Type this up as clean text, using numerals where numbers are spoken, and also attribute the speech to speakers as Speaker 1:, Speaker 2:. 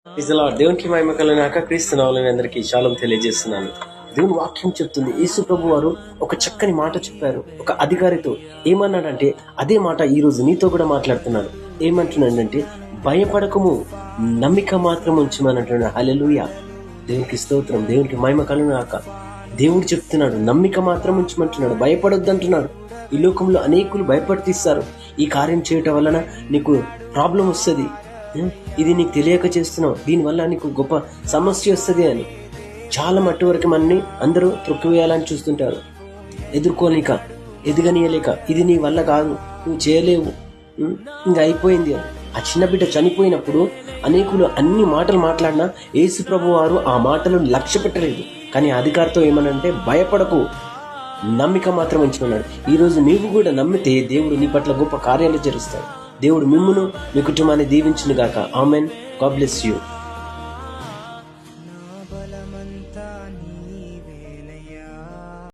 Speaker 1: దేవునికి మహిమ కలుగుగాక. క్రీస్తునామములో అందరికీ షాలోం తెలియజేస్తున్నాను. దేవుని వాక్యం చెప్తుంది, యేసు ప్రభు వారు ఒక చక్కని మాట చెప్పారు ఒక అధికారితో. ఏమన్నాడంటే అదే మాట ఈ రోజు నీతో కూడా మాట్లాడుతున్నాడు. ఏమంటున్నాడంటే భయపడకము, నమ్మిక మాత్రం ఉంచమనంటున్నాడు. హల్లెలూయా, దేవునికి స్తోత్రం, దేవునికి మహిమ కలుగుగాక. దేవుడు చెప్తున్నాడు నమ్మిక మాత్రం ఉంచమంటున్నాడు, భయపడొద్దు అంటున్నాడు. ఈ లోకంలో అనేకులు భయపడుతీస్తారు. ఈ కార్యం చేయటం వలన నీకు ప్రాబ్లం వస్తుంది, ఇది నీకు తెలియక చేస్తున్నావు, దీనివల్ల నీకు గొప్ప సమస్య వస్తుంది అని చాలా మట్టి వరకు మనని అందరూ త్రొక్కివేయాలని చూస్తుంటారు. ఎదుర్కోలేక, ఎదగనీయలేక, ఇది నీ వల్ల కాదు, నువ్వు చేయలేవు, ఇంకా అయిపోయింది అని. ఆ చిన్న బిడ్డ చనిపోయినప్పుడు అనేకులు అన్ని మాటలు మాట్లాడినా యేసు ప్రభు వారు ఆ మాటలను లక్ష్య పెట్టలేదు. కానీ అధికారితో ఏమనంటే భయపడకు, నమ్మిక మాత్రం ఉంచుకున్నాడు. ఈరోజు నీవు కూడా నమ్మితే దేవుడు నీ పట్ల గొప్ప కార్యాలు చేస్తాడు. దేవుడు మిమ్మును మీ కుటుంబాన్ని దీవించును గాక. ఆమెన్. God bless you.